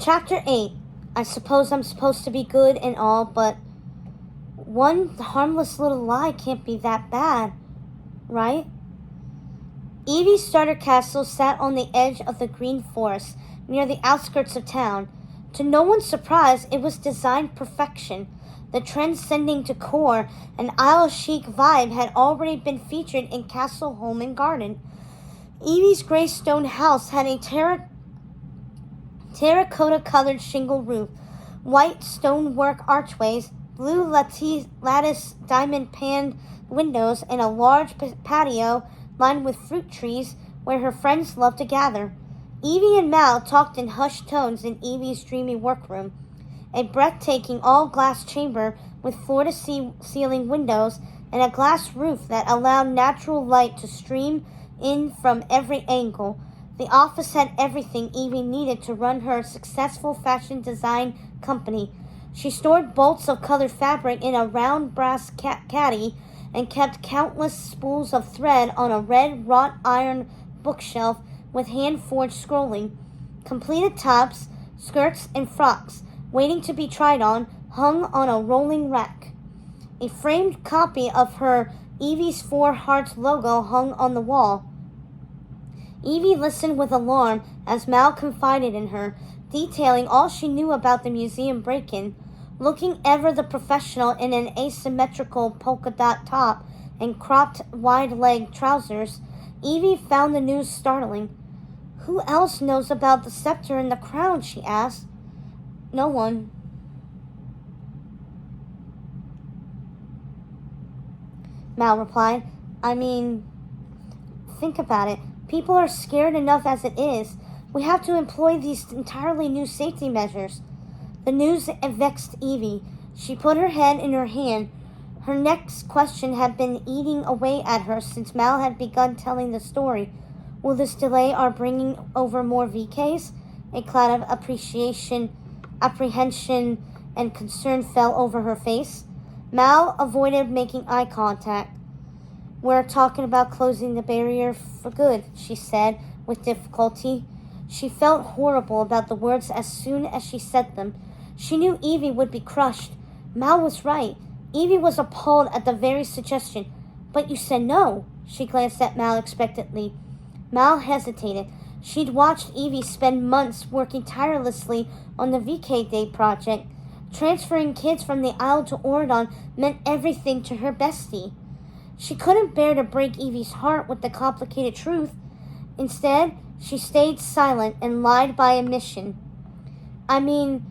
Chapter 8. I suppose I'm supposed to be good and all, but one harmless little lie can't be that bad, right? Evie's starter castle sat on the edge of the green forest, near the outskirts of town. To no one's surprise, it was designed perfection. The transcending decor and Isle chic vibe had already been featured in Castle Home and Garden. Evie's gray stone house had a terracotta-colored shingle roof, white stonework archways, blue lattice diamond-paned windows, and a large patio lined with fruit trees where her friends loved to gather. Evie and Mal talked in hushed tones in Evie's dreamy workroom, a breathtaking all-glass chamber with floor-to-ceiling windows and a glass roof that allowed natural light to stream in from every angle. The office had everything Evie needed to run her successful fashion design company. She stored bolts of colored fabric in a round brass caddy and kept countless spools of thread on a red wrought iron bookshelf with hand-forged scrolling. Completed tops, skirts, and frocks, waiting to be tried on, hung on a rolling rack. A framed copy of her Evie's Four Hearts logo hung on the wall. Evie listened with alarm as Mal confided in her, detailing all she knew about the museum break-in. Looking ever the professional in an asymmetrical polka dot top and cropped wide-leg trousers, Evie found the news startling. "Who else knows about the scepter and the crown?" she asked. "No one." Mal replied. "I mean, think about it. People are scared enough as it is. We have to employ these entirely new safety measures." The news vexed Evie. She put her head in her hand. Her next question had been eating away at her since Mal had begun telling the story. Will this delay our bringing over more VKs? A cloud of apprehension, and concern fell over her face. Mal avoided making eye contact. "We're talking about closing the barrier for good," she said with difficulty. She felt horrible about the words as soon as she said them. She knew Evie would be crushed. Mal was right. Evie was appalled at the very suggestion. "But you said no." She glanced at Mal expectantly. Mal hesitated. She'd watched Evie spend months working tirelessly on the VK Day project. Transferring kids from the Isle to Oridon meant everything to her bestie. She couldn't bear to break Evie's heart with the complicated truth. Instead, she stayed silent and lied by omission. "I mean,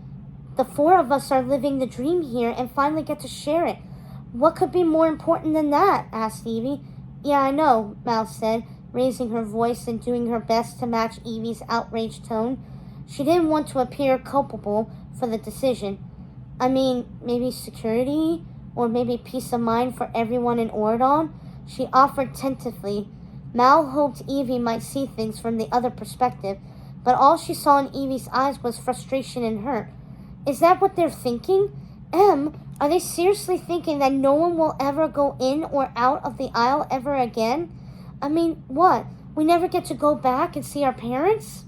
the four of us are living the dream here and finally get to share it. What could be more important than that?" asked Evie. "Yeah, I know," Mal said, raising her voice and doing her best to match Evie's outraged tone. She didn't want to appear culpable for the decision. "I mean, maybe security, or maybe peace of mind for everyone in Oridon," she offered tentatively. Mal hoped Evie might see things from the other perspective, but all she saw in Evie's eyes was frustration and hurt. "Is that what they're thinking? Are they seriously thinking that no one will ever go in or out of the Isle ever again? I mean, what? We never get to go back and see our parents?"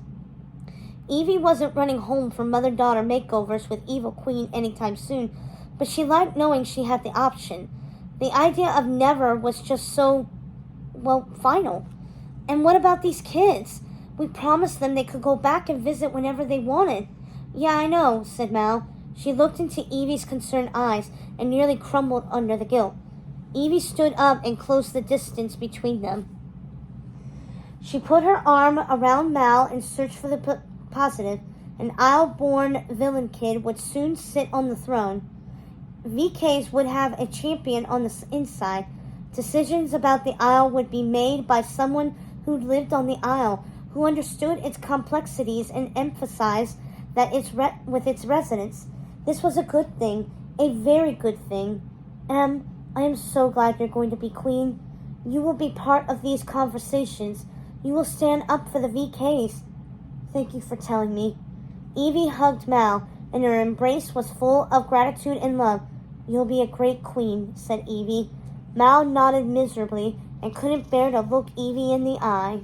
Evie wasn't running home for mother-daughter makeovers with Evil Queen anytime soon, but she liked knowing she had the option. The idea of never was just so, final. And what about these kids? We promised them they could go back and visit whenever they wanted. "Yeah, I know," said Mal. She looked into Evie's concerned eyes and nearly crumbled under the guilt. Evie stood up and closed the distance between them. She put her arm around Mal and searched for the positive. An Isle-born villain kid would soon sit on the throne. VKs would have a champion on the inside. Decisions about the Isle would be made by someone who lived on the Isle, who understood its complexities and emphasized that with its residents. This was a good thing, a very good thing. I am so glad you're going to be queen. You will be part of these conversations. You will stand up for the VKs. Thank you for telling me." Evie hugged Mal, and her embrace was full of gratitude and love. "You'll be a great queen," said Evie. Mal nodded miserably and couldn't bear to look Evie in the eye.